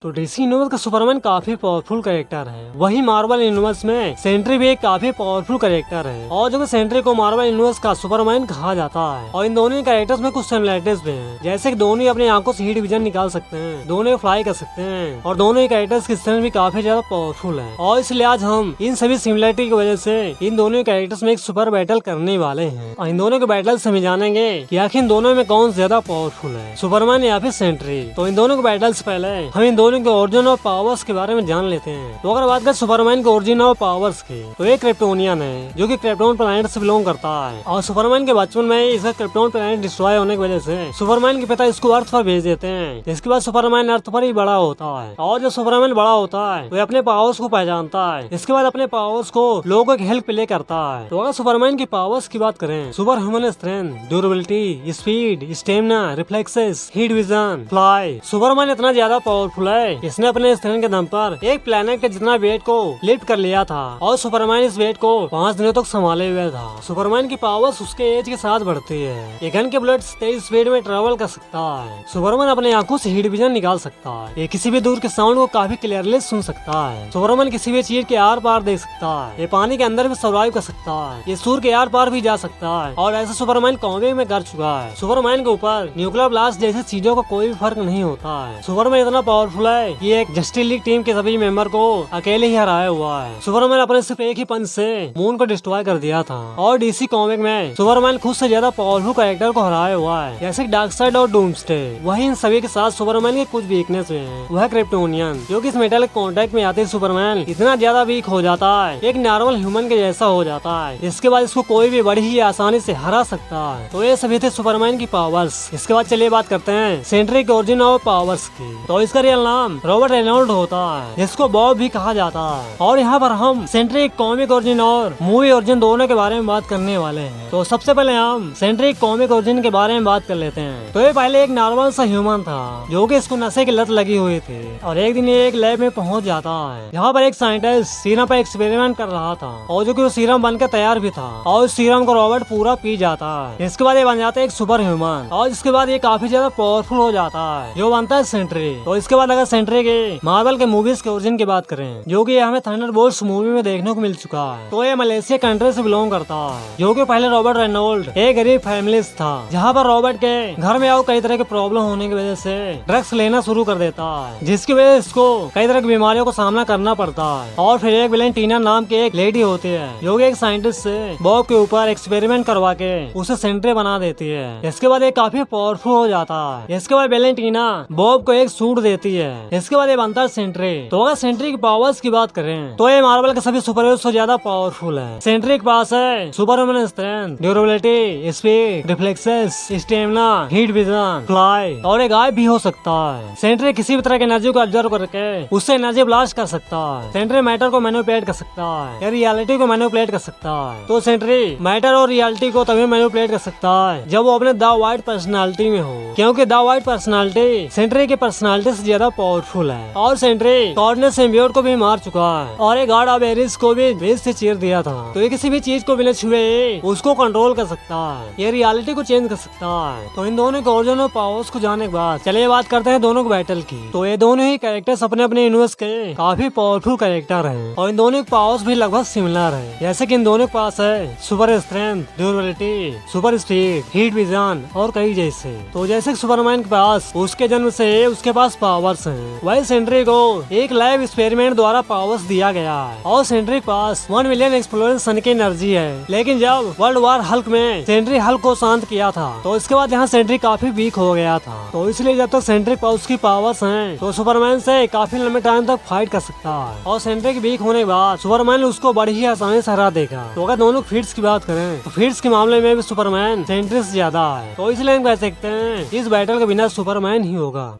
तो DC universe का Superman काफी पावरफुल कैरेक्टर है। वही मार्वल यूनिवर्स में सेंट्री भी एक काफी पावरफुल कैरेक्टर है और जो सेंट्री को मार्वल यूनिवर्स का सुपरमैन कहा जाता है। और इन दोनों कैरेक्टर्स में कुछ सिमिलरिटीज भी हैं, जैसे कि दोनों अपनी आंखों से हीट विजन निकाल सकते हैं, दोनों फ्लाई कर सकते हैं और दोनों कैरेक्टर्स की स्ट्रेंथ भी काफी ज्यादा पावरफुल है। और इसलिए आज हम इन सभी सिमिलरिटी की वजह से इन दोनों कैरेक्टर्स में एक सुपर बैटल करने वाले हैं और इन दोनों के बैटल से हम जानेंगे कि आखिर इन दोनों में कौन ज्यादा पावरफुल है, सुपरमैन या फिर सेंट्री। तो इन दोनों के बैटल से पहले हम इन दोनों के ओरिजिन और पावर्स के बारे में जान लेते हैं। तो अगर बात करें सुपरमैन के ओरिजिन और पावर्स की, तो एक क्रिप्टोनियन है जो कि क्रिप्टोन प्लैनेट से बिलोंग करता है और सुपरमैन के बचपन में इसका क्रिप्टोन प्लैनेट डिस्ट्रॉय होने की वजह से सुपरमैन के पिता इसको अर्थ पर भेज देते हैं, जिसके बाद सुपरमैन अर्थ पर ही बड़ा होता है। और जब सुपरमैन बड़ा होता है तो अपने पावर्स को पहचानता है, इसके बाद अपने पावर्स को लोगों की हेल्प ले करता है। तो अगर सुपरमैन की पावर्स की बात करें, super human strength, durability, speed, stamina, reflexes, heat vision, fly. Superman इतना ज्यादा पावरफुल है, इसने अपने स्ट्रेंथ के दम पर एक प्लेनेट के जितना वेट को लिफ्ट कर लिया था और सुपरमैन इस वेट को 5 दिनों तक संभाले हुए था। सुपरमैन की पावर्स उसके एज के साथ बढ़ती है। एक गन के बुलेट तेज स्पीड में ट्रेवल कर सकता है। सुपरमैन अपने आंखों से हीट विजन निकाल सकता है। ये किसी भी दूर के साउंड को काफी क्लियरली सुन सकता है। सुपरमैन किसी भी चीज के आर पार देख सकता है। ये पानी के अंदर भी सर्वाइव कर सकता है। ये सूर्य के आर पार भी जा सकता है और ऐसा सुपरमैन कॉमिक में कर चुका है। सुपरमैन के ऊपर न्यूक्लियर ब्लास्ट जैसी चीजों का कोई भी फर्क नहीं होता है। सुपरमैन इतना पावरफुल है कि एक जस्टिस लीग टीम के सभी मेंबर को अकेले ही हराया हुआ है। सुपरमैन अपने सिर्फ एक ही पंच से मून को डिस्ट्रॉय कर दिया था। और डीसी कॉमिक में सुपरमैन खुद से ज्यादा पावरफुल कैरेक्टर को हराया हुआ है, जैसे डार्कसाइड और डूम्सडे। वही इन सभी के साथ सुपरमैन के कुछ वीकनेस हैं। वह क्रिप्टोनियन, जो कि इस मेटल के कांटेक्ट में आते सुपरमैन इतना ज्यादा वीक हो जाता है, एक नॉर्मल ह्यूमन के जैसा हो जाता है। इसके बाद इसको कोई भी बड़ी ही आसानी से हरा सकता है। तो ये सभी थे सुपरमैन की पावर्स। इसके बाद चलिए बात करते हैं सेंट्री के ओरिजिन और पावर्स की। तो इसका रियल नाम रॉबर्ट रेनॉल्ड होता है, जिसको बॉब भी कहा जाता है। और यहाँ पर हम सेंट्री कॉमिक ओरिजिन और मूवी ओरिजिन दोनों के बारे में बात करने वाले हैं। तो सबसे पहले हम सेंट्री कॉमिक ओरिजिन के बारे में बात कर लेते हैं। तो ये पहले एक नॉर्मल सा ह्यूमन था, जो कि इसको नशे की लत लगी हुई थी। और एक दिन ये एक लैब में पहुंच जाता है, जहाँ पर एक साइंटिस्ट सीरम पर एक्सपेरिमेंट कर रहा था और जो कि वो सीरम बनकर तैयार भी था। और उस सीरम को रॉबर्ट पूरा पी जाता है। इसके बाद ये बन जाता है एक सुपर ह्यूमन और इसके बाद ये काफी ज्यादा पावरफुल हो जाता है, जो बनता है सेंट्री। तो इसके बाद अगर सेंट्री के मार्वल के मूवीज के ओरिजिन की बात करें, जो कि हमें थंडरबोल्ट्स मूवी में देखने को मिल चुका है, तो ये मलेशिया कंट्री से बिलोंग करता है। जो कि पहले रॉबर्ट रेनॉल्ड एक गरीब फैमिली था, जहाँ पर रॉबर्ट के घर में आओ कई तरह के प्रॉब्लम होने की वजह से ड्रग्स लेना शुरू कर देता है, जिसकी वजह से इसको कई तरह की बीमारियों का सामना करना पड़ता है। और फिर एक वेलेंटीना नाम की एक लेडी होती है, जो कि एक साइंटिस्ट से बॉब के ऊपर एक्सपेरिमेंट करवा के उसे सेंट्री बना देती है। इसके बाद ये काफी पावरफुल हो जाता है। इसके बाद वेलेंटीना बॉब को एक सूट देती है। इसके बाद ये बनता है सेंट्री। तो अगर सेंट्री की पावर्स की बात करें, तो ये मार्वल के सभी सुपर हीरो से ज्यादा पावरफुल है। सेंट्री के पास है super human strength, durability, speed, reflexes, stamina, heat vision, fly और एक गायब भी हो सकता है। सेंट्री किसी भी तरह की एनर्जी को ऑब्जर्व करके उससे एनर्जी ब्लास्ट कर सकता है। सेंट्री मैटर को मैनिपुलेट कर सकता है या रियलिटी को मैनिपुलेट कर सकता है। तो सेंट्री मैटर और रियलिटी को तभी मैनिपुलेट कर सकता है जब वो अपने द वाइट पर्सनालिटी में हो, क्योंकि द वाइट पर्सनालिटी सेंट्री की पर्सनालिटी से ज्यादा पावरफुल है। और सेंट्री गॉड सिम्बियोट को भी मार चुका है और एक गॉड ऑफ एरिस को भी बेस से चीर दिया था। तो ये किसी भी चीज को बिना छुए उसको कंट्रोल कर सकता है, ये रियलिटी को चेंज कर सकता है। तो इन दोनों के ओरिजिन और पावर्स को जानने के बाद चलिए बात करते हैं दोनों के बैटल की। तो ये दोनों ही कैरेक्टर्स अपने अपने यूनिवर्स के काफी पावरफुल कैरेक्टर हैं और इन दोनों के पावर्स भी लगभग सिमिलर है। जैसे कि इन दोनों के पास है super strength, durability, super speed, heat vision और कई जैसे। तो जैसे सुपरमैन के पास उसके जन्म से उसके पास पावर्स हैं, वही सेंट्री को एक लैब एक्सपेरिमेंट द्वारा पावर्स दिया गया है। और सेंट्री के पास 1 मिलियन एक्सप्लोजन की एनर्जी है। लेकिन जब वर्ल्ड वार हल्क में सेंट्री हल्क को शांत किया था, तो इसके बाद यहाँ सेंट्री काफी वीक हो गया था। तो इसलिए जब तक सेंट्री के पास उसकी पावर्स हैं, तो सुपरमैन से काफी लंबे टाइम तक फाइट कर सकता है। और सेंट्री के वीक होने के बाद सुपरमैन उसको बड़ी ही आसानी से हरा देगा। तो अगर दोनों फीट्स की बात करें, तो फीट्स के मामले में भी सुपरमैन सेंट्री से ज्यादा है। तो इसलिए हम कह सकते हैं इस बैटल के बिना सुपरमैन ही होगा।